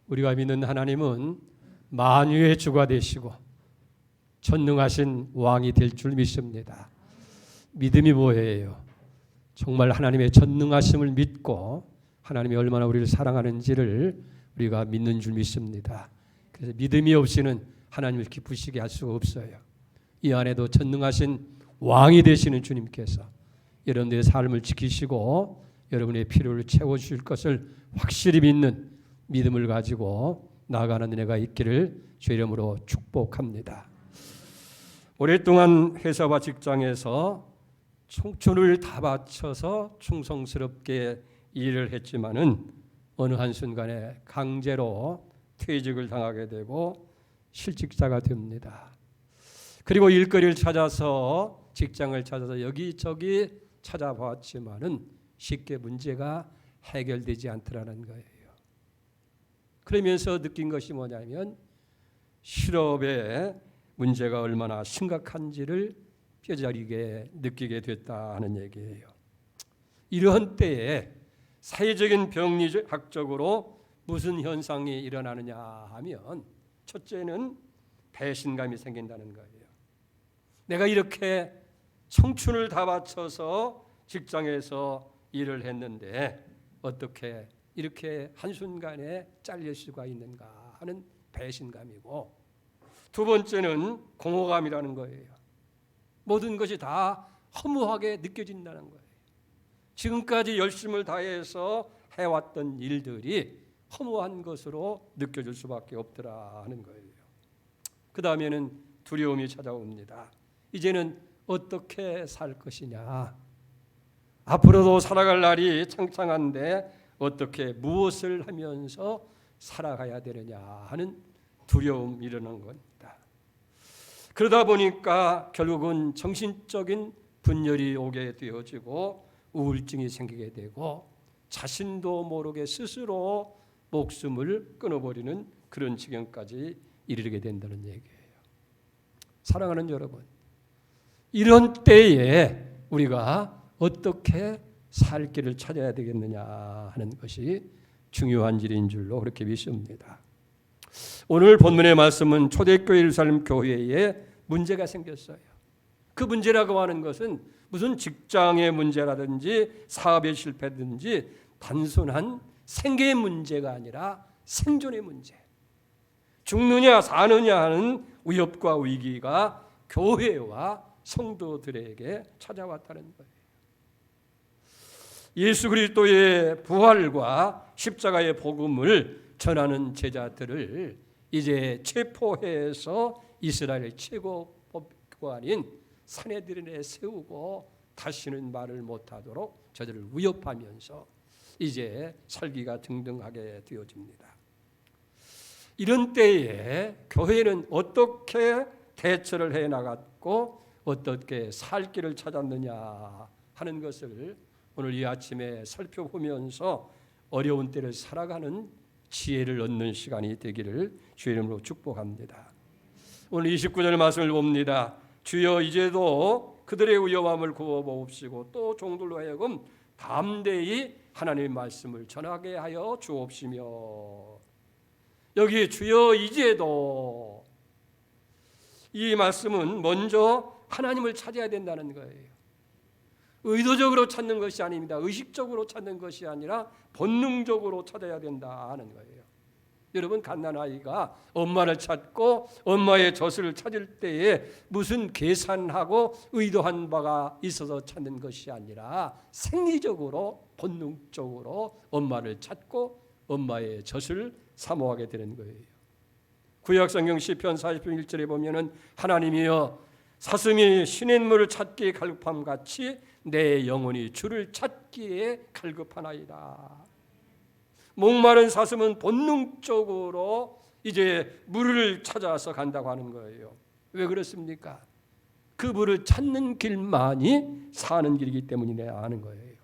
우리가 믿는 하나님은 만유의 주가 되시고 전능하신 왕이 될 줄 믿습니다. 믿음이 뭐예요? 정말 하나님의 전능하심을 믿고 하나님이 얼마나 우리를 사랑하는지를 우리가 믿는 줄 믿습니다. 그래서 믿음이 없이는 하나님을 기쁘시게 할 수가 없어요. 이 안에도 전능하신 왕이 되시는 주님께서 여러분들의 삶을 지키시고 여러분의 필요를 채워주실 것을 확실히 믿는 믿음을 가지고 나아가는 은혜가 있기를 주 이름으로 축복합니다. 오랫동안 회사와 직장에서 청춘을 다 바쳐서 충성스럽게 일을 했지만은 어느 한순간에 강제로 퇴직을 당하게 되고 실직자가 됩니다. 그리고 일거리를 찾아서 직장을 찾아서 여기저기 찾아봤지만은 쉽게 문제가 해결되지 않더라는 거예요. 그러면서 느낀 것이 뭐냐면 실업의 문제가 얼마나 심각한지를 뼈저리게 느끼게 됐다 하는 얘기예요. 이러한 때에 사회적인 병리학적으로 무슨 현상이 일어나느냐 하면 첫째는 배신감이 생긴다는 거예요. 내가 이렇게 청춘을 다 바쳐서 직장에서 일을 했는데 어떻게 이렇게 한순간에 잘릴 수가 있는가 하는 배신감이고, 두 번째는 공허감이라는 거예요. 모든 것이 다 허무하게 느껴진다는 거예요. 지금까지 열심을 다해서 해왔던 일들이 허무한 것으로 느껴질 수밖에 없더라 하는 거예요. 그 다음에는 두려움이 찾아옵니다. 이제는 어떻게 살 것이냐, 앞으로도 살아갈 날이 창창한데 어떻게 무엇을 하면서 살아가야 되느냐 하는 두려움이 일어난 겁니다. 그러다 보니까 결국은 정신적인 분열이 오게 되어지고 우울증이 생기게 되고 자신도 모르게 스스로 목숨을 끊어버리는 그런 지경까지 이르게 된다는 얘기예요. 사랑하는 여러분, 이런 때에 우리가 어떻게 살 길을 찾아야 되겠느냐 하는 것이 중요한 일인 줄로 그렇게 믿습니다. 오늘 본문의 말씀은 초대교회 예루살렘 교회에 문제가 생겼어요. 그 문제라고 하는 것은 무슨 직장의 문제라든지 사업의 실패든지 단순한 생계의 문제가 아니라 생존의 문제, 죽느냐 사느냐 하는 위협과 위기가 교회와 성도들에게 찾아왔다는 거예요. 예수 그리스도의 부활과 십자가의 복음을 전하는 제자들을 이제 체포해서 이스라엘 최고 법관인 산헤드린에 세우고 다시는 말을 못하도록 저들을 위협하면서 이제 살기가 등등하게 되어집니다. 이런 때에 교회는 어떻게 대처를 해나갔고 어떻게 살 길을 찾았느냐 하는 것을 오늘 이 아침에 살펴보면서 어려운 때를 살아가는 지혜를 얻는 시간이 되기를 주의 이름으로 축복합니다. 오늘 29절 말씀을 봅니다. 주여 이제도 그들의 위험함을 구워보옵시고 또 종들로 하여금 담대히 하나님의 말씀을 전하게 하여 주옵시며. 여기 주여 이제도, 이 말씀은 먼저 하나님을 찾아야 된다는 거예요. 의도적으로 찾는 것이 아닙니다. 의식적으로 찾는 것이 아니라 본능적으로 찾아야 된다 하는 거예요. 여러분, 갓난아이가 엄마를 찾고 엄마의 젖을 찾을 때에 무슨 계산하고 의도한 바가 있어서 찾는 것이 아니라 생리적으로 본능적으로 엄마를 찾고 엄마의 젖을 사모하게 되는 거예요. 구약성경 시편 40편 1절에 보면은 하나님이여 사슴이 시냇물을 찾기에 갈급함같이 내 영혼이 주를 찾기에 갈급하나이다. 목마른 사슴은 본능적으로 이제 물을 찾아서 간다고 하는 거예요. 왜 그렇습니까? 그 물을 찾는 길만이 사는 길이기 때문이네 하는 거예요.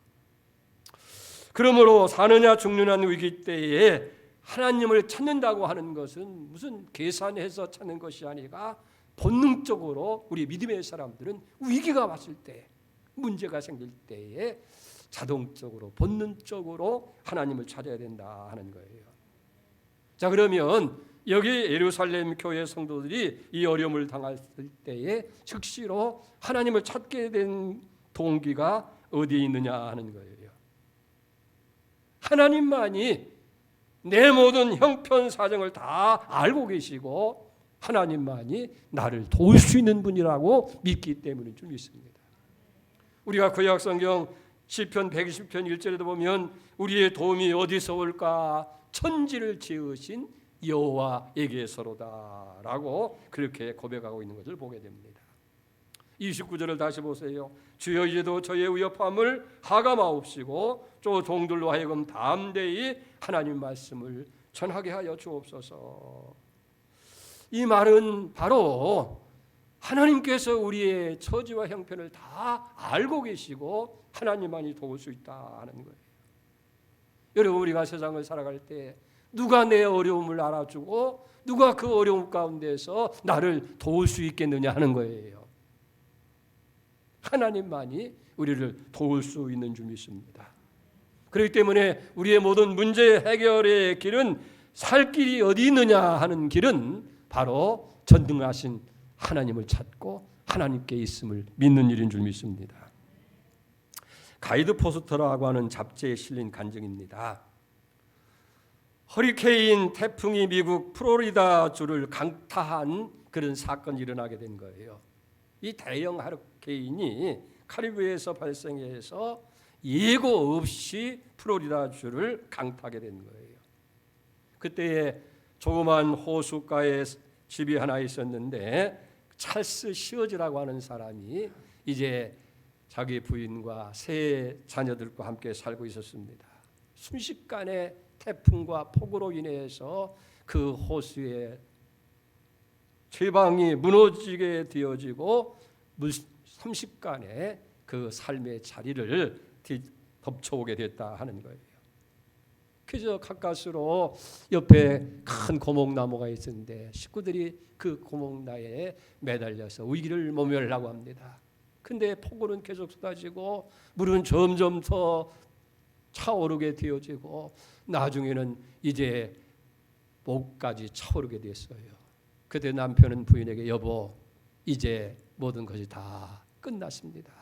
그러므로 사느냐 죽느냐 위기 때에 하나님을 찾는다고 하는 것은 무슨 계산해서 찾는 것이 아니라 본능적으로 우리 믿음의 사람들은 위기가 왔을 때, 문제가 생길 때에 자동적으로 본능적으로 하나님을 찾아야 된다 하는 거예요. 자, 그러면 여기 예루살렘 교회 성도들이 이 어려움을 당했을 때에 즉시로 하나님을 찾게 된 동기가 어디에 있느냐 하는 거예요. 하나님만이 내 모든 형편 사정을 다 알고 계시고 하나님만이 나를 도울 수 있는 분이라고 믿기 때문인 줄 믿습니다. 우리가 구약성경 시편 120편 1절에도 보면 우리의 도움이 어디서 올까? 천지를 지으신 여호와에게서로다 라고 그렇게 고백하고 있는 것을 보게 됩니다. 29절을 다시 보세요. 주여 이제도 저의 위협함을 하감하옵시고 저 종들로 하여금 담대히 하나님 말씀을 전하게 하여 주옵소서. 이 말은 바로 하나님께서 우리의 처지와 형편을 다 알고 계시고 하나님만이 도울 수 있다는 거예요. 여러분, 우리가 세상을 살아갈 때 누가 내 어려움을 알아주고 누가 그 어려움 가운데서 나를 도울 수 있겠느냐 하는 거예요. 하나님만이 우리를 도울 수 있는 줄 믿습니다. 그렇기 때문에 우리의 모든 문제 해결의 길은 살 길이 어디 있느냐 하는 길은 바로 전능하신 하나님을 찾고 하나님께 있음을 믿는 일인 줄 믿습니다. 가이드 포스터라고 하는 잡지에 실린 간증입니다. 허리케인 태풍이 미국 플로리다주를 강타한 그런 사건이 일어나게 된 거예요. 이 대형 허리케인이 카리브해에서 발생해서 예고 없이 플로리다주를 강타하게 된 거예요. 그때에 조그만 호숫가에 집이 하나 있었는데 찰스 시어즈라고 하는 사람이 이제 자기 부인과 세 자녀들과 함께 살고 있었습니다. 순식간에 태풍과 폭우로 인해서 그 호수의 최방이 무너지게 되어지고 순식간에 그 삶의 자리를 덮쳐오게 됐다 하는 거예요. 그저 가까스로 옆에 큰 고목나무가 있었는데 식구들이 그 고목나무에 매달려서 위기를 모면하려고 합니다. 근데 폭우는 계속 쏟아지고 물은 점점 더 차오르게 되어지고 나중에는 이제 목까지 차오르게 됐어요. 그때 남편은 부인에게 여보, 이제 모든 것이 다 끝났습니다.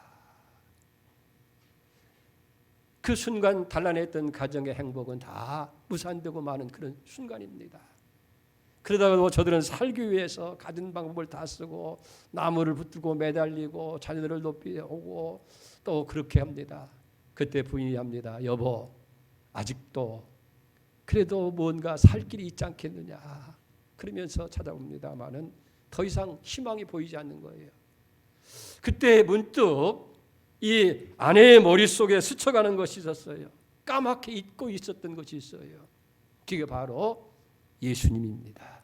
그 순간 단란했던 가정의 행복은 다 무산되고 마는 그런 순간입니다. 그러다가도 저들은 살기 위해서 가진 방법을 다 쓰고 나무를 붙들고 매달리고 자녀들을 높이 오고 또 그렇게 합니다. 그때 부인이 합니다. 여보, 아직도 그래도 뭔가 살 길이 있지 않겠느냐 그러면서 찾아옵니다마는 더 이상 희망이 보이지 않는 거예요. 그때 문득 이 아내의 머릿속에 스쳐가는 것이 있었어요. 까맣게 잊고 있었던 것이 있어요. 그게 바로 예수님입니다.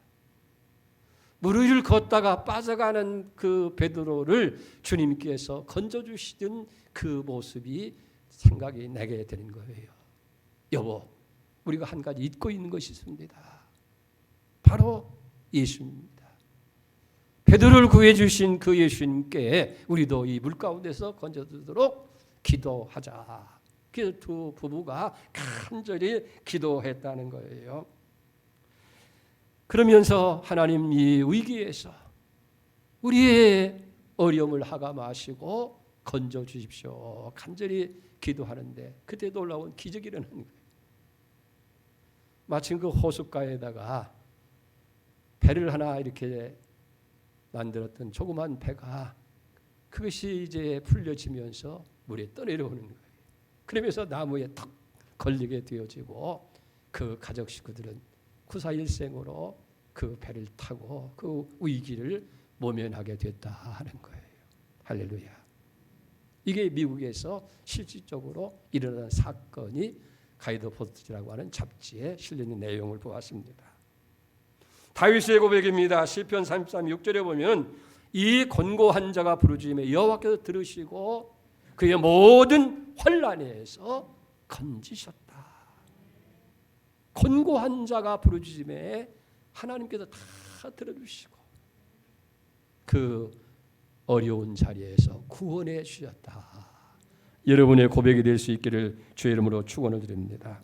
물 위를 걷다가 빠져가는 그 베드로를 주님께서 건져주시던 그 모습이 생각이 나게 되는 거예요. 여보, 우리가 한 가지 잊고 있는 것이 있습니다. 바로 예수님입니다. 베드로를 구해주신 그 예수님께 우리도 이 물 가운데서 건져주도록 기도하자. 그래서 두 부부가 간절히 기도했다는 거예요. 그러면서 하나님 이 위기에서 우리의 어려움을 하감하시고 건져주십시오. 간절히 기도하는데 그때 놀라운 기적이 일어나는 거예요. 마침 그 호숫가에다가 배를 하나 이렇게 만들었던 조그만 배가 그것이 이제 풀려지면서 물에 떠내려오는 거예요. 그러면서 나무에 탁 걸리게 되어지고 그 가족 식구들은 구사일생으로 그 배를 타고 그 위기를 모면하게 됐다 하는 거예요. 할렐루야. 이게 미국에서 실질적으로 일어난 사건이 가이드 포스트라고 하는 잡지에 실리는 내용을 보았습니다. 다윗의 고백입니다. 시편 33 6절에 보면 이 곤고한 자가 부르짖음에 여호와께서 들으시고 그의 모든 환난에서 건지셨다. 곤고한 자가 부르짖음에 하나님께서 다 들어주시고 그 어려운 자리에서 구원해 주셨다. 여러분의 고백이 될 수 있기를 주의 이름으로 축원을 드립니다.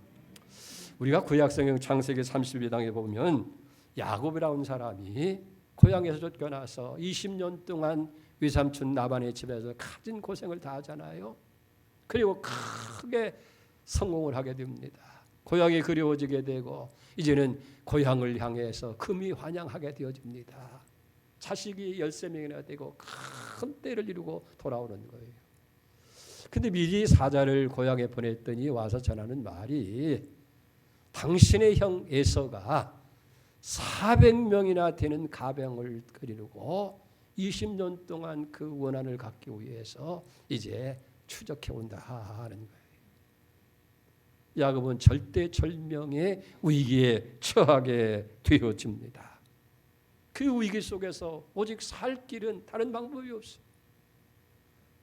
우리가 구약성경 창세기 32장에 보면 야곱이라는 사람이 고향에서 쫓겨나서 20년 동안 외삼촌 라반의 집에서 가진 고생을 다 하잖아요. 그리고 크게 성공을 하게 됩니다. 고향이 그리워지게 되고 이제는 고향을 향해서 금이 환영하게 되어집니다. 자식이 13명이나 되고 큰 때를 이루고 돌아오는 거예요. 근데 미리 사자를 고향에 보냈더니 와서 전하는 말이 당신의 형 에서가 400명이나 되는 가병을 이루고 20년 동안 그 원한을 갖기 위해서 이제 추적해 온다 하는 거예요. 야곱은 절대절명의 위기에 처하게 되어집니다. 그 위기 속에서 오직 살 길은 다른 방법이 없어요.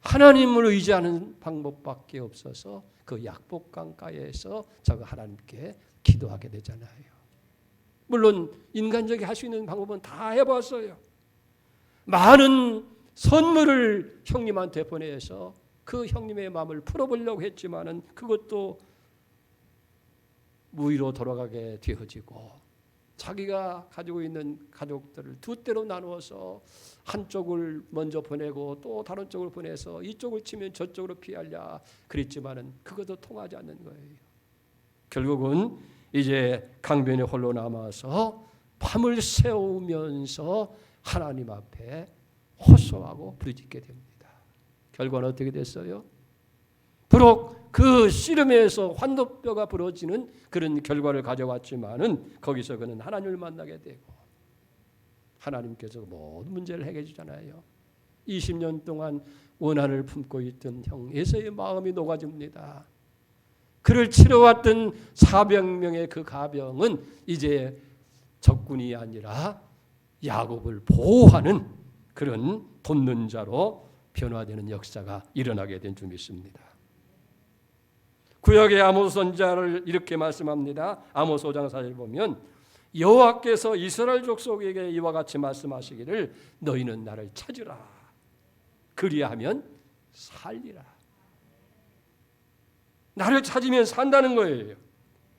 하나님을 의지하는 방법밖에 없어서 그 약복강가에서 저가 하나님께 기도하게 되잖아요. 물론 인간적이 할 수 있는 방법은 다 해봤어요. 많은 선물을 형님한테 보내서 그 형님의 마음을 풀어보려고 했지만은 그것도 무의로 돌아가게 되어지고 자기가 가지고 있는 가족들을 두 때로 나누어서 한쪽을 먼저 보내고 또 다른 쪽을 보내서 이쪽을 치면 저쪽으로 피하려 그랬지만은 그것도 통하지 않는 거예요. 결국은 이제 강변에 홀로 남아서 밤을 새우면서 하나님 앞에 호소하고 부르짖게 됩니다. 결과는 어떻게 됐어요? 비록 그 씨름에서 환도뼈가 부러지는 그런 결과를 가져왔지만은 거기서 그는 하나님을 만나게 되고 하나님께서 모든 문제를 해결해 주잖아요. 20년 동안 원한을 품고 있던 형 에서의 마음이 녹아집니다. 그를 치러왔던 400명의 그 가병은 이제 적군이 아니라 야곱을 보호하는 그런 돕는 자로 변화되는 역사가 일어나게 된 줄 믿습니다. 구약의 아모스 선지자를 이렇게 말씀합니다. 아모스 5장 4절 보면 여호와께서 이스라엘 족속에게 이와 같이 말씀하시기를 너희는 나를 찾으라 그리하면 살리라. 나를 찾으면 산다는 거예요.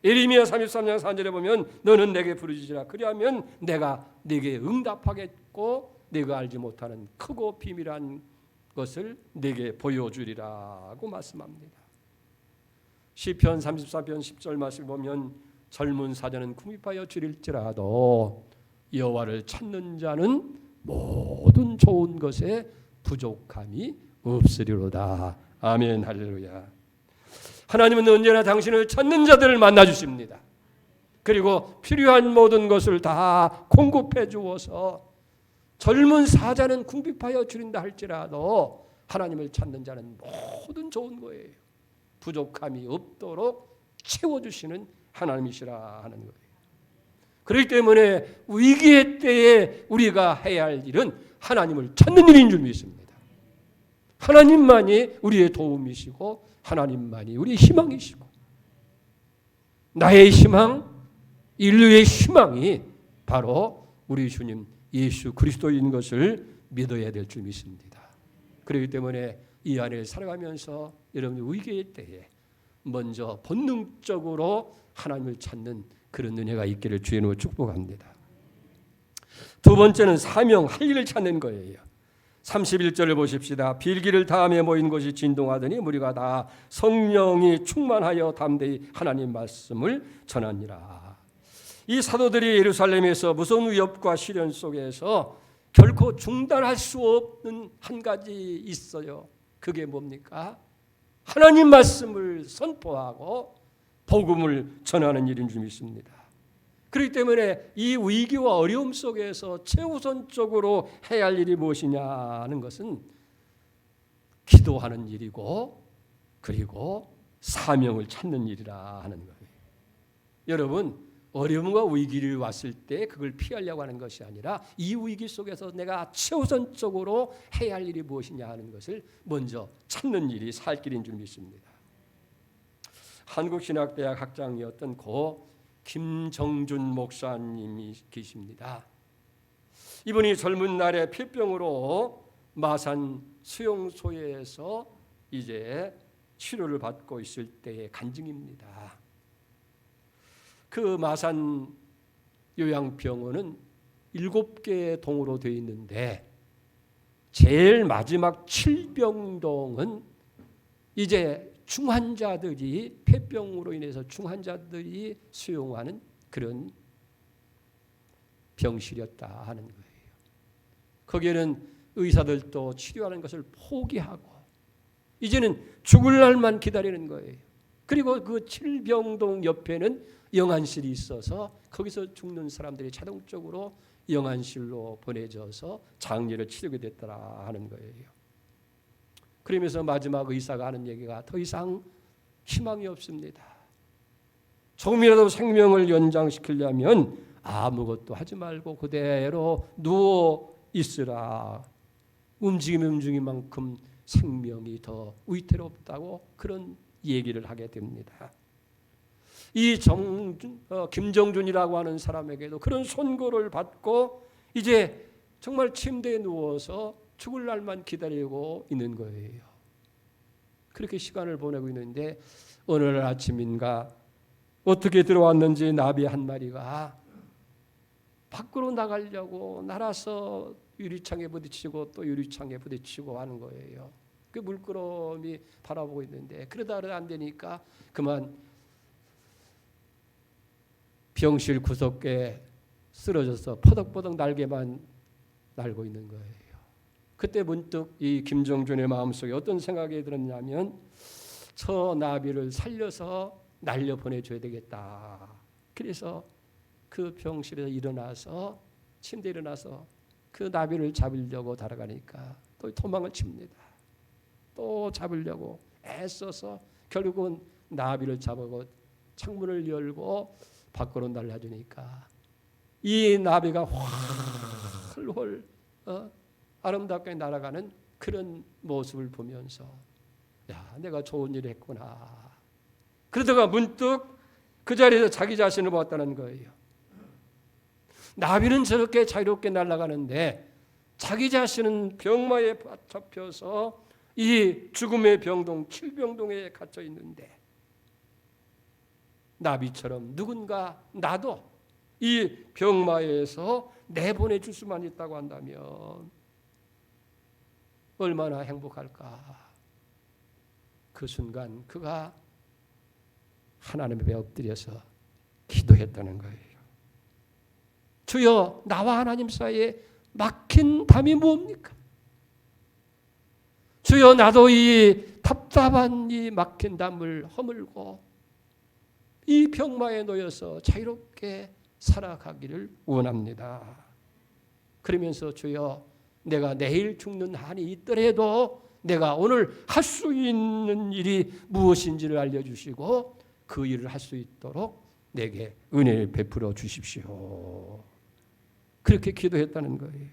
예레미야 33장 4절에 보면 너는 내게 부르짖으라 그리하면 내가 네게 응답하겠고 네가 알지 못하는 크고 비밀한 것을 네게 보여주리라고 말씀합니다. 시편 34편 10절 말씀 보면 젊은 사자는 궁핍하여 줄일지라도 여호와를 찾는 자는 모든 좋은 것에 부족함이 없으리로다. 아멘 할렐루야. 하나님은 언제나 당신을 찾는 자들을 만나 주십니다. 그리고 필요한 모든 것을 다 공급해 주어서 젊은 사자는 궁핍하여 줄인다 할지라도 하나님을 찾는 자는 모든 좋은 거예요. 부족함이 없도록 채워주시는 하나님이시라 하는 거예요. 그렇기 때문에 위기의 때에 우리가 해야 할 일은 하나님을 찾는 일인 줄 믿습니다. 하나님만이 우리의 도움이시고 하나님만이 우리의 희망이시고 나의 희망, 인류의 희망이 바로 우리 주님 예수 그리스도인 것을 믿어야 될 줄 믿습니다. 그렇기 때문에 이 안을 살아가면서 여러분이 위기의 때에 먼저 본능적으로 하나님을 찾는 그런 은혜가 있기를 주의 이름으로 축복합니다. 두 번째는 사명할 일을 찾는 거예요. 31절을 보십시다. 빌기를 다음에 모인 곳이 진동하더니 무리가 다 성령이 충만하여 담대히 하나님 말씀을 전하니라. 이 사도들이 예루살렘에서 무서운 위협과 시련 속에서 결코 중단할 수 없는 한 가지 있어요. 그게 뭡니까? 하나님 말씀을 선포하고 복음을 전하는 일인 줄 믿습니다. 그렇기 때문에 이 위기와 어려움 속에서 최우선적으로 해야 할 일이 무엇이냐는 것은 기도하는 일이고 그리고 사명을 찾는 일이라 하는 거예요. 여러분 어려움과 위기를 왔을 때 그걸 피하려고 하는 것이 아니라 이 위기 속에서 내가 최우선적으로 해야 할 일이 무엇이냐 하는 것을 먼저 찾는 일이 살 길인 줄 믿습니다. 한국신학대학 학장이었던 고 김정준 목사님이 계십니다. 이분이 젊은 날에 폐병으로 마산 수용소에서 이제 치료를 받고 있을 때의 간증입니다. 그 마산 요양병원은 7개의 동으로 되어 있는데 제일 마지막 7병동은 이제 중환자들이 폐병으로 인해서 중환자들이 수용하는 그런 병실이었다 하는 거예요. 거기에는 의사들도 치료하는 것을 포기하고 이제는 죽을 날만 기다리는 거예요. 그리고 그 7병동 옆에는 영안실이 있어서 거기서 죽는 사람들이 자동적으로 영안실로 보내져서 장례를 치르게 됐더라 하는 거예요. 그러면서 마지막 의사가 하는 얘기가 더 이상 희망이 없습니다. 조금이라도 생명을 연장시키려면 아무것도 하지 말고 그대로 누워 있으라. 움직이만큼 생명이 더 위태롭다고 그런 얘기를 하게 됩니다. 이 김정준이라고 하는 사람에게도 그런 선고를 받고 이제 정말 침대에 누워서 죽을 날만 기다리고 있는 거예요. 그렇게 시간을 보내고 있는데 어느 날 아침인가 어떻게 들어왔는지 나비 한 마리가 밖으로 나가려고 날아서 유리창에 부딪히고 또 유리창에 부딪히고 하는 거예요. 그 물끄러미 바라보고 있는데 그러다 안 되니까 그만 병실 구석에 쓰러져서 퍼덕퍼덕 날개만 날고 있는 거예요. 그때 문득 이 김정준의 마음속에 어떤 생각이 들었냐면 저 나비를 살려서 날려 보내줘야 되겠다. 그래서 그 병실에서 일어나서 침대에 일어나서 그 나비를 잡으려고 달아가니까 또 도망을 칩니다. 또 잡으려고 애써서 결국은 나비를 잡고 창문을 열고 밖으로 날라주니까 이 나비가 훨훨 아름답게 날아가는 그런 모습을 보면서 야, 내가 좋은 일을 했구나. 그러다가 문득 그 자리에서 자기 자신을 보았다는 거예요. 나비는 저렇게 자유롭게 날아가는데 자기 자신은 병마에 잡혀서 이 죽음의 병동 7병동에 갇혀 있는데 나비처럼 누군가 나도 이 병마에서 내보내줄 수만 있다고 한다면 얼마나 행복할까. 그 순간 그가 하나님 앞에 엎드려서 기도했다는 거예요. 주여, 나와 하나님 사이에 막힌 담이 뭡니까? 주여, 나도 이 답답한 이 막힌 담을 허물고 이 병마에 놓여서 자유롭게 살아가기를 원합니다. 그러면서 주여, 내가 내일 죽는 한이 있더라도 내가 오늘 할 수 있는 일이 무엇인지를 알려주시고 그 일을 할 수 있도록 내게 은혜를 베풀어 주십시오. 그렇게 기도했다는 거예요.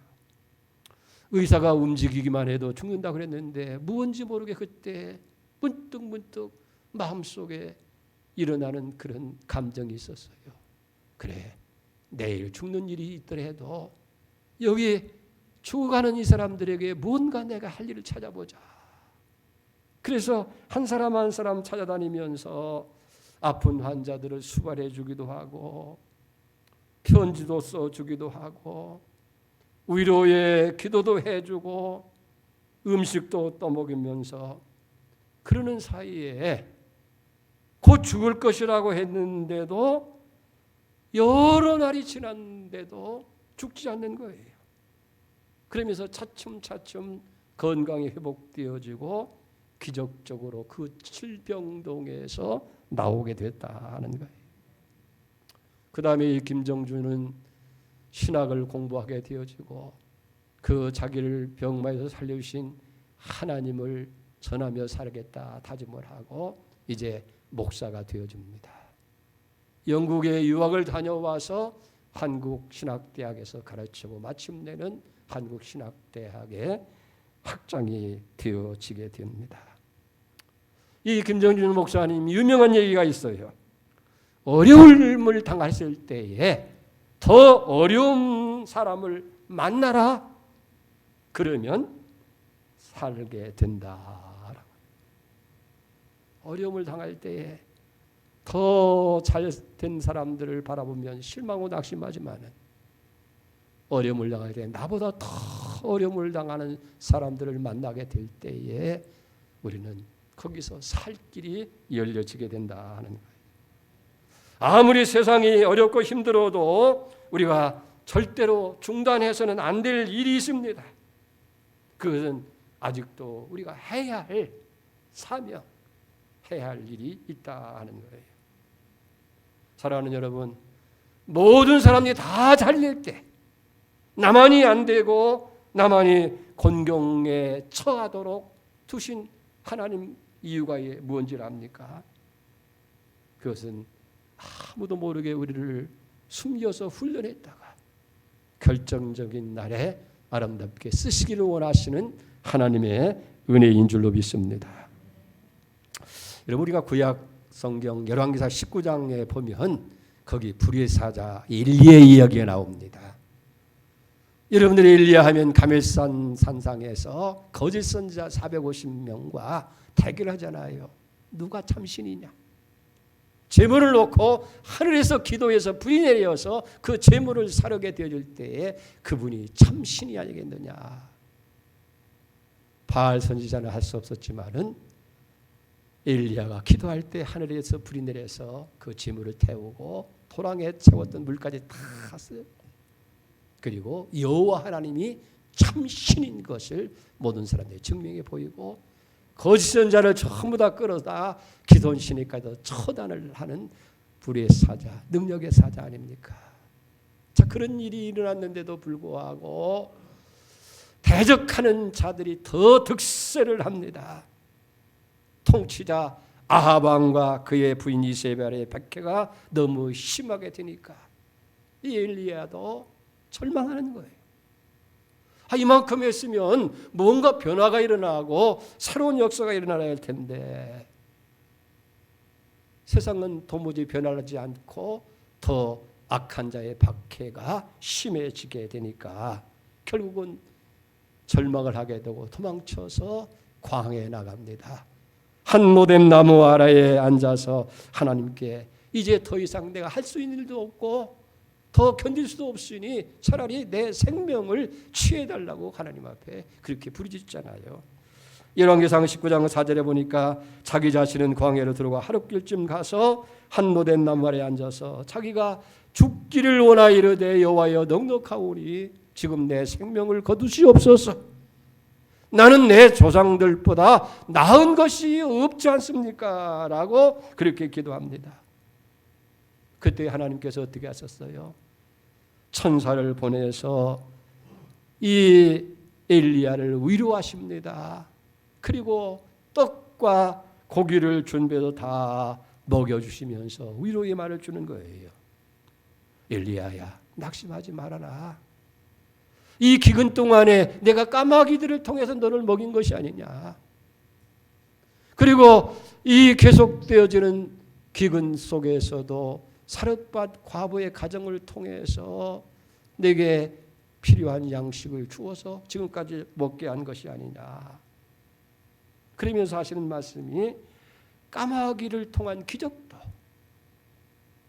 의사가 움직이기만 해도 죽는다고 그랬는데 무언지 모르게 그때 문득 마음속에 일어나는 그런 감정이 있었어요. 그래, 내일 죽는 일이 있더라도 여기 죽어가는 이 사람들에게 뭔가 내가 할 일을 찾아보자. 그래서 한 사람 한 사람 찾아다니면서 아픈 환자들을 수발해 주기도 하고 편지도 써주기도 하고 위로의 기도도 해주고 음식도 떠먹이면서 그러는 사이에 곧 죽을 것이라고 했는데도 여러 날이 지났는데도 죽지 않는 거예요. 그러면서 차츰 건강이 회복되어지고 기적적으로 그 7병동에서 나오게 됐다는 거예요. 그 다음에 이 김정준은 신학을 공부하게 되어지고 그 자기를 병마에서 살려주신 하나님을 전하며 살겠다 다짐을 하고 이제 목사가 되어집니다. 영국에 유학을 다녀와서 한국신학대학에서 가르치고 마침내는 한국신학대학의 학장이 되어지게 됩니다. 이 김정준 목사님 유명한 얘기가 있어요. 어려움을 당했을 때에 더 어려운 사람을 만나라. 그러면 살게 된다. 어려움을 당할 때에 더 잘된 사람들을 바라보면 실망하고 낙심하지만은 어려움을 당하게 돼 나보다 더 어려움을 당하는 사람들을 만나게 될 때에 우리는 거기서 살 길이 열려지게 된다는 거예요. 아무리 세상이 어렵고 힘들어도 우리가 절대로 중단해서는 안 될 일이 있습니다. 그것은 아직도 우리가 해야 할 사명, 해야 할 일이 있다 하는 거예요. 사랑하는 여러분, 모든 사람들이 다 잘될 때 나만이 안 되고 나만이 곤경에 처하도록 두신 하나님 이유가 무엇인지 압니까? 그것은 아무도 모르게 우리를 숨겨서 훈련했다가 결정적인 날에 아름답게 쓰시기를 원하시는 하나님의 은혜인 줄로 믿습니다. 여러분, 우리가 구약 성경 열왕기사 19장에 보면 거기 불의 사자 엘리야의 이야기가 나옵니다. 여러분들이 엘리야 하면 가멜산 산상에서 거짓 선지자 450명과 대결하잖아요. 누가 참신이냐? 제물을 놓고 하늘에서 기도해서 불이 내려서 그 제물을 사르게 되어질 때에 그분이 참신이 아니겠느냐. 바알 선지자는 할 수 없었지만은 엘리야가 기도할 때 하늘에서 불이 내려서 그 제물을 태우고 토랑에 채웠던 물까지 다 갔어요. 그리고 여호와 하나님이 참신인 것을 모든 사람들이 증명해 보이고 거짓 선자를 전부 다 끌어다 기돈 신에까지도 처단을 하는 불의 사자, 능력의 사자 아닙니까? 자, 그런 일이 일어났는데도 불구하고 대적하는 자들이 더 득세를 합니다. 통치자 아합 왕과 그의 부인 이세벨의 박해가 너무 심하게 되니까 이 엘리야도 절망하는 거예요. 이만큼 했으면 뭔가 변화가 일어나고 새로운 역사가 일어나야 할 텐데 세상은 도무지 변하지 않고 더 악한 자의 박해가 심해지게 되니까 결국은 절망을 하게 되고 도망쳐서 광야에 나갑니다. 한 모된 나무 아래에 앉아서 하나님께 이제 더 이상 내가 할 수 있는 일도 없고 더 견딜 수도 없으니 차라리 내 생명을 취해달라고 하나님 앞에 그렇게 부르짖잖아요. 열왕기상 19장 4절에 보니까 자기 자신은 광야로 들어가 하룻길쯤 가서 한 모된 나무 아래에 앉아서 자기가 죽기를 원하 이르되 여호와여 넉넉하오니 지금 내 생명을 거두시옵소서. 나는 내 조상들보다 나은 것이 없지 않습니까? 라고 그렇게 기도합니다. 그때 하나님께서 어떻게 하셨어요? 천사를 보내서 이 엘리야를 위로하십니다. 그리고 떡과 고기를 준비해서 다 먹여주시면서 위로의 말을 주는 거예요. 엘리야야, 낙심하지 말아라. 이 기근 동안에 내가 까마귀들을 통해서 너를 먹인 것이 아니냐. 그리고 이 계속되어지는 기근 속에서도 사렙밭 과부의 가정을 통해서 내게 필요한 양식을 주어서 지금까지 먹게 한 것이 아니냐. 그러면서 하시는 말씀이 까마귀를 통한 기적도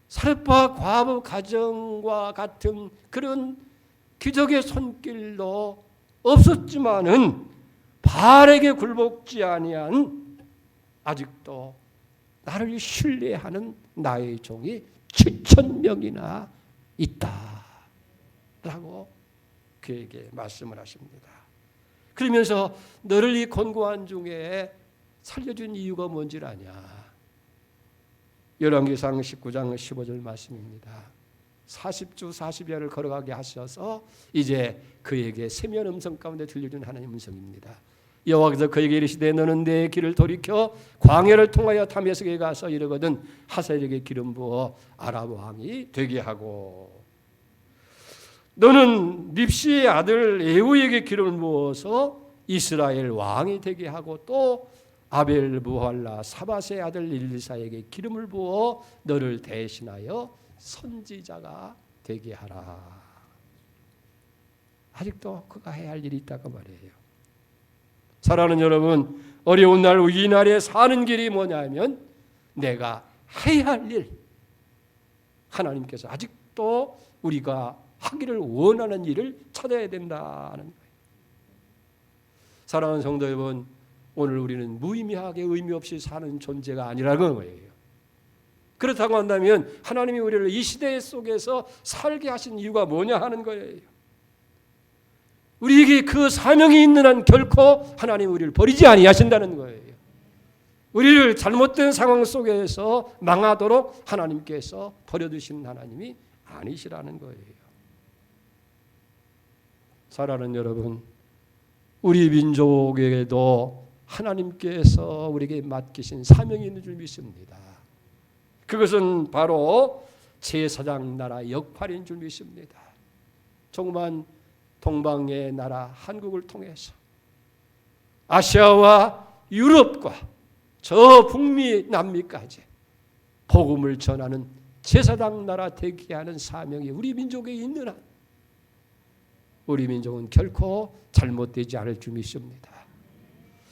사렙밭 과부 가정과 같은 그런 기적의 손길도 없었지만은 바알에게 굴복지 아니한 아직도 나를 신뢰하는 나의 종이 7,000명이나 있다라고 그에게 말씀을 하십니다. 그러면서 너를 이 곤고한 중에 살려준 이유가 뭔지 아냐. 열왕기상 19장 15절 말씀입니다. 40주 40여를 걸어가게 하셔서 이제 그에게 세면 음성 가운데 들려준 하나님 음성입니다. 여호와께서 그에게 이르시되 너는 내 길을 돌이켜 광야를 통하여 다메섹에 가서 이르거든 하사엘에게 기름 부어 아람 왕이 되게 하고 너는 닙시의 아들 에후에게 기름을 부어서 이스라엘 왕이 되게 하고 또 아벨 무할라 사밧의 아들 일리사에게 기름을 부어 너를 대신하여 선지자가 되게 하라. 아직도 그가 해야 할 일이 있다고 말이에요. 사랑하는 여러분, 어려운 날 위기 날에 사는 길이 뭐냐면 내가 해야 할 일, 하나님께서 아직도 우리가 하기를 원하는 일을 찾아야 된다는 거예요. 사랑하는 성도 여러분, 오늘 우리는 무의미하게 의미 없이 사는 존재가 아니라는 거예요. 그렇다고 한다면 하나님이 우리를 이 시대 속에서 살게 하신 이유가 뭐냐 하는 거예요. 우리에게 그 사명이 있는 한 결코 하나님 우리를 버리지 아니하신다는 거예요. 우리를 잘못된 상황 속에서 망하도록 하나님께서 버려두신 하나님이 아니시라는 거예요. 사랑하는 여러분, 우리 민족에게도 하나님께서 우리에게 맡기신 사명이 있는 줄 믿습니다. 그것은 바로 제사장 나라 역할인 줄 믿습니다. 조그만 동방의 나라 한국을 통해서 아시아와 유럽과 저 북미 남미까지 복음을 전하는 제사장 나라 되게 하는 사명이 우리 민족에 있는 한 우리 민족은 결코 잘못되지 않을 줄 믿습니다.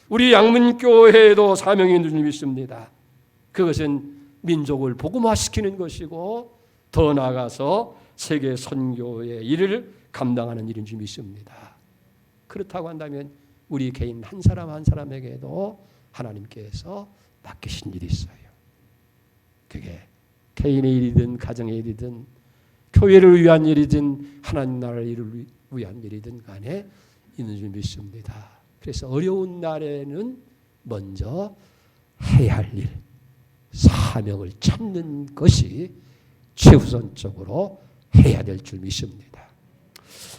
우리 양문교회에도 사명이 있는 줄 믿습니다. 그것은 민족을 복음화시키는 것이고 더 나아가서 세계 선교의 일을 감당하는 일인 줄 믿습니다. 그렇다고 한다면 우리 개인 한 사람 한 사람에게도 하나님께서 맡기신 일이 있어요. 그게 개인의 일이든 가정의 일이든 교회를 위한 일이든 하나님 나라를 위한 일이든 간에 있는 줄 믿습니다. 그래서 어려운 날에는 먼저 해야 할 일, 사명을 찾는 것이 최우선적으로 해야 될 줄 믿습니다.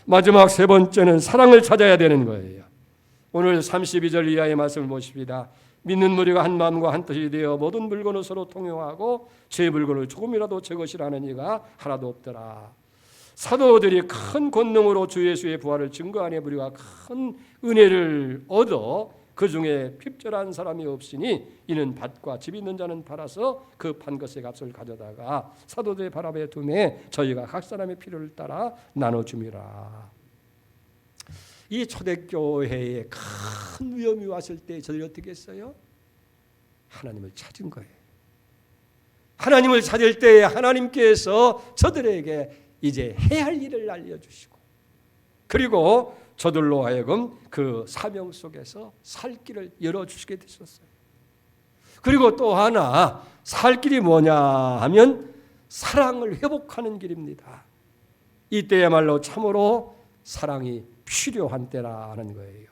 마지막 세 번째는 사랑을 찾아야 되는 거예요. 오늘 32절 이하의 말씀을 보십시다. 믿는 무리가 한 마음과 한 뜻이 되어 모든 물건을 서로 통용하고 제 물건을 조금이라도 제 것이라는 이가 하나도 없더라. 사도들이 큰 권능으로 주 예수의 부활을 증거하니 우리가 큰 은혜를 얻어 그 중에 핍절한 사람이 없으니 이는 밭과 집 있는 자는 팔아서 그 판 것의 값을 가져다가 사도들의 발 앞에 두매 저희가 각 사람의 필요를 따라 나눠줌이라. 이 초대교회에 큰 위험이 왔을 때 저들이 어떻게 했어요? 하나님을 찾은 거예요. 하나님을 찾을 때에 하나님께서 저들에게 이제 해야 할 일을 알려주시고 그리고 저들로 하여금 그 사명 속에서 살 길을 열어주시게 되셨어요. 그리고 또 하나 살 길이 뭐냐 하면 사랑을 회복하는 길입니다. 이때야말로 참으로 사랑이 필요한 때라는 거예요.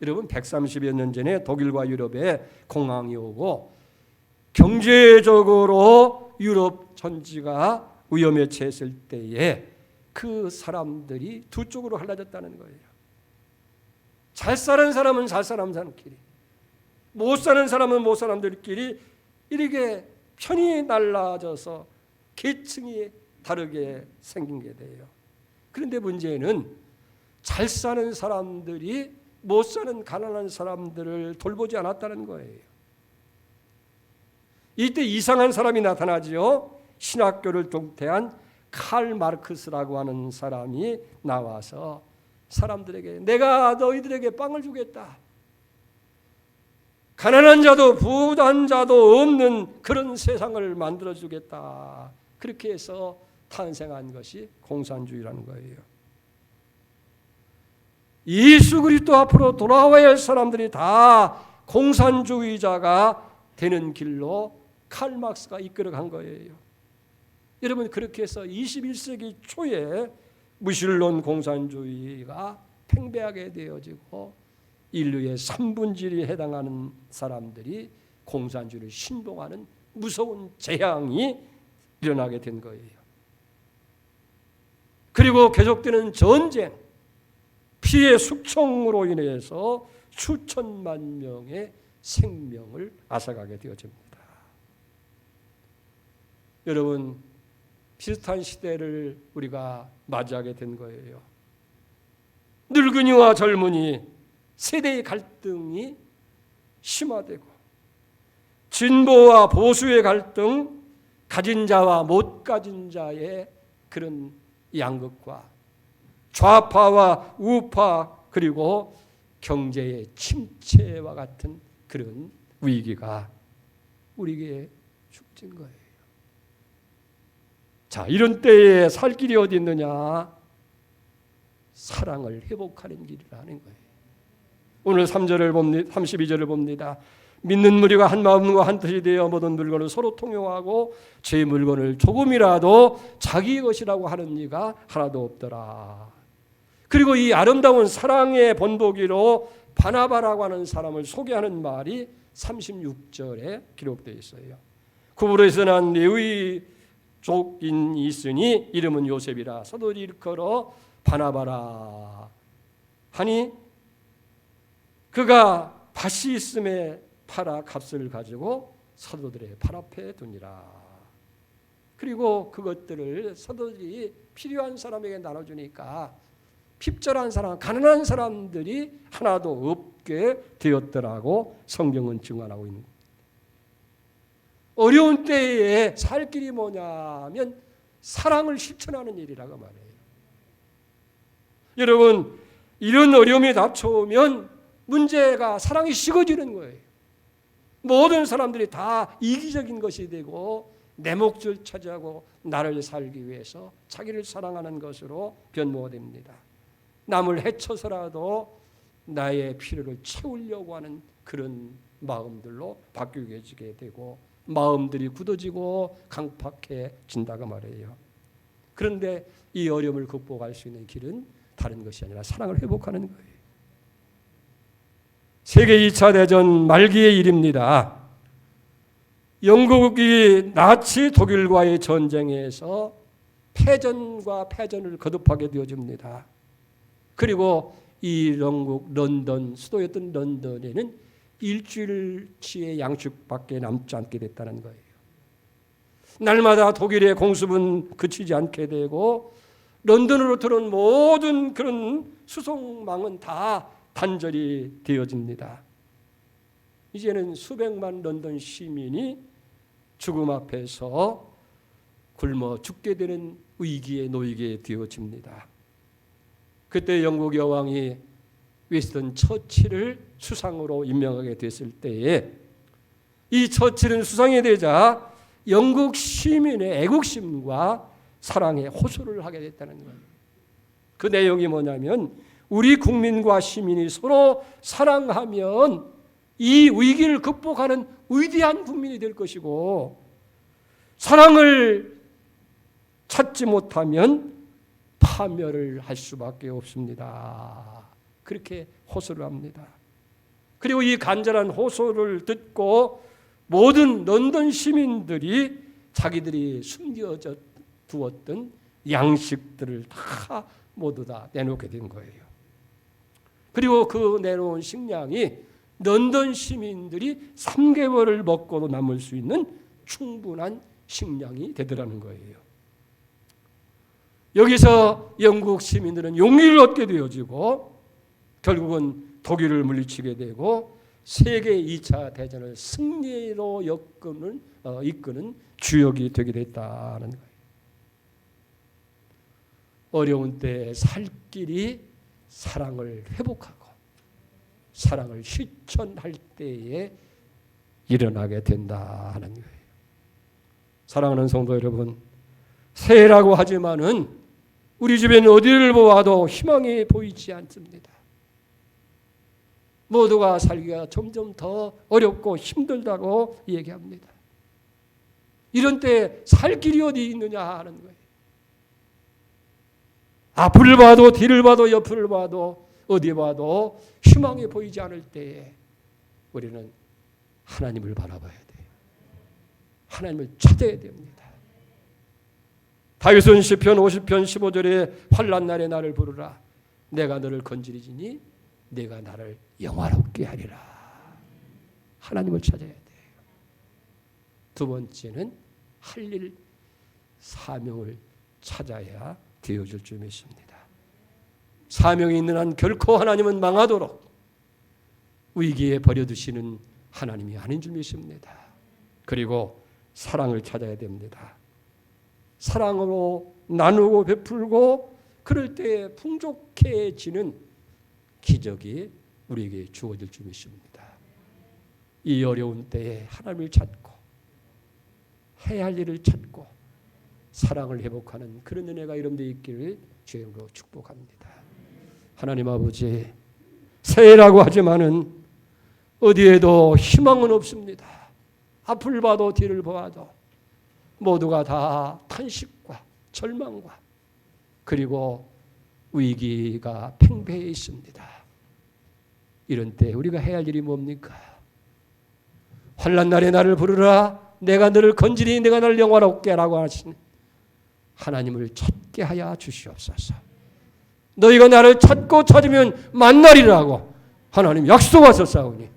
여러분 130여 년 전에 독일과 유럽에 공황이 오고 경제적으로 유럽 전지가 위험에 처했을 때에 그 사람들이 두 쪽으로 갈라졌다는 거예요. 잘 사는 사람은 잘 사는 사람끼리, 못 사는 사람은 못 사는 사람들끼리 이렇게 편이 날라져서 계층이 다르게 생긴 게 돼요. 그런데 문제는 잘 사는 사람들이 못 사는 가난한 사람들을 돌보지 않았다는 거예요. 이때 이상한 사람이 나타나지요. 신학교를 독대한 칼 마르크스라고 하는 사람이 나와서 사람들에게 내가 너희들에게 빵을 주겠다. 가난한 자도 부유한 자도 없는 그런 세상을 만들어주겠다. 그렇게 해서 탄생한 것이 공산주의라는 거예요. 예수 그리스도 앞으로 돌아와야 할 사람들이 다 공산주의자가 되는 길로 칼 마르크스가 이끌어간 거예요. 여러분 그렇게 해서 21세기 초에 무신론 공산주의가 팽배하게 되어지고 인류의 3분의 1에 해당하는 사람들이 공산주의를 신봉하는 무서운 재앙이 일어나게 된 거예요. 그리고 계속되는 전쟁, 피해 숙청으로 인해서 수천만 명의 생명을 앗아가게 되어집니다. 여러분 비슷한 시대를 우리가 맞이하게 된 거예요. 늙은이와 젊은이 세대의 갈등이 심화되고 진보와 보수의 갈등, 가진 자와 못 가진 자의 그런 양극화, 좌파와 우파 그리고 경제의 침체와 같은 그런 위기가 우리에게 죽진 거예요. 자, 이런 때에 살 길이 어디 있느냐? 사랑을 회복하는 길이라는 거예요. 오늘 3절을 봅니다. 32절을 봅니다. 믿는 무리가 한 마음과 한 뜻이 되어 모든 물건을 서로 통용하고 제 물건을 조금이라도 자기 것이라고 하는 이가 하나도 없더라. 그리고 이 아름다운 사랑의 본보기로 바나바라고 하는 사람을 소개하는 말이 36절에 기록되어 있어요. 구브로에서 난 레위 족인이 있으니 이름은 요셉이라 서둘이 일컬어 바나바라 하니 그가 밭이 있음에 팔아 값을 가지고 사도들의 발 앞에 두니라. 그리고 그것들을 사도들이 필요한 사람에게 나눠주니까 핍절한 사람, 가난한 사람들이 하나도 없게 되었더라고 성경은 증언하고 있는 겁니다. 어려운 때에 살 길이 뭐냐면 사랑을 실천하는 일이라고 말해요. 여러분, 이런 어려움이 닥쳐오면 문제가 사랑이 식어지는 거예요. 모든 사람들이 다 이기적인 것이 되고 내 몫을 차지하고 나를 살기 위해서 자기를 사랑하는 것으로 변모가 됩니다. 남을 해쳐서라도 나의 필요를 채우려고 하는 그런 마음들로 바뀌게 되고 마음들이 굳어지고 강팍해진다고 말해요. 그런데 이 어려움을 극복할 수 있는 길은 다른 것이 아니라 사랑을 회복하는 거예요. 세계 2차 대전 말기의 일입니다. 영국이 나치 독일과의 전쟁에서 패전과 패전을 거듭하게 되어집니다. 그리고 이 영국 런던, 수도였던 런던에는 일주일치의 양식밖에 남지 않게 됐다는 거예요. 날마다 독일의 공습은 그치지 않게 되고 런던으로 들어온 모든 그런 수송망은 다 단절이 되어집니다. 이제는 수백만 런던 시민이 죽음 앞에서 굶어 죽게 되는 위기에 놓이게 되어집니다. 그때 영국 여왕이 윈스턴 처칠을 수상으로 임명하게 됐을 때에 이 처칠은 수상이 되자 영국 시민의 애국심과 사랑에 호소를 하게 됐다는 거예요. 그 내용이 뭐냐면 우리 국민과 시민이 서로 사랑하면 이 위기를 극복하는 위대한 국민이 될 것이고 사랑을 찾지 못하면 파멸을 할 수밖에 없습니다. 그렇게 호소를 합니다. 그리고 이 간절한 호소를 듣고 모든 런던 시민들이 자기들이 숨겨져 두었던 양식들을 다 모두 다 내놓게 된 거예요. 그리고 그 내놓은 식량이 런던 시민들이 3개월을 먹고도 남을 수 있는 충분한 식량이 되더라는 거예요. 여기서 영국 시민들은 용기를 얻게 되어지고 결국은 독일을 물리치게 되고 세계 2차 대전을 승리로 이끄는 주역이 되게 됐다는 거예요. 어려운 때에 살 길이 사랑을 회복하고 사랑을 실천할 때에 일어나게 된다는 거예요. 사랑하는 성도 여러분, 새해라고 하지만은 우리 주변 어디를 보아도 희망이 보이지 않습니다. 모두가 살기가 점점 더 어렵고 힘들다고 얘기합니다. 이런 때 살 길이 어디 있느냐 하는 거예요. 앞을 봐도 뒤를 봐도 옆을 봐도 어디 봐도 희망이 보이지 않을 때에 우리는 하나님을 바라봐야 돼요. 하나님을 찾아야 됩니다. 다윗은 시편 50편 15절에 환난 날에 나를 부르라. 내가 너를 건지리지니 내가 나를 영화롭게 하리라. 하나님을 찾아야 돼요. 두 번째는 할 일, 사명을 찾아야 되어질 줄 믿습니다. 사명이 있는 한 결코 하나님은 망하도록 위기에 버려두시는 하나님이 아닌 줄 믿습니다. 그리고 사랑을 찾아야 됩니다. 사랑으로 나누고 베풀고 그럴 때 풍족해지는 기적이 우리에게 주어질 줄 믿습니다. 이 어려운 때에 하나님을 찾고 해야 할 일을 찾고 사랑을 회복하는 그런 은혜가 여러분들 있기를 주님으로 축복합니다. 하나님 아버지, 새해라고 하지만은 어디에도 희망은 없습니다. 앞을 봐도 뒤를 봐도 모두가 다 탄식과 절망과 그리고 위기가 팽배해 있습니다. 이런 때 우리가 해야 할 일이 뭡니까? 환난 날에 나를 부르라 내가 너를 건지리 내가 너를 영화롭게 하라고 하신 하나님을 찾게 하여 주시옵소서. 너희가 나를 찾고 찾으면 만나리라고 하나님 약속하셨사오니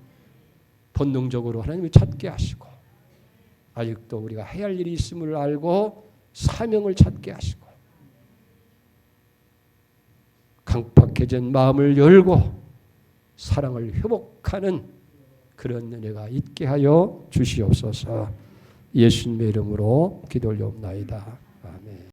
본능적으로 하나님을 찾게 하시고 아직도 우리가 해야 할 일이 있음을 알고 사명을 찾게 하시고 강팍해진 마음을 열고 사랑을 회복하는 그런 은혜가 있게 하여 주시옵소서. 예수님의 이름으로 기도 올려옵나이다.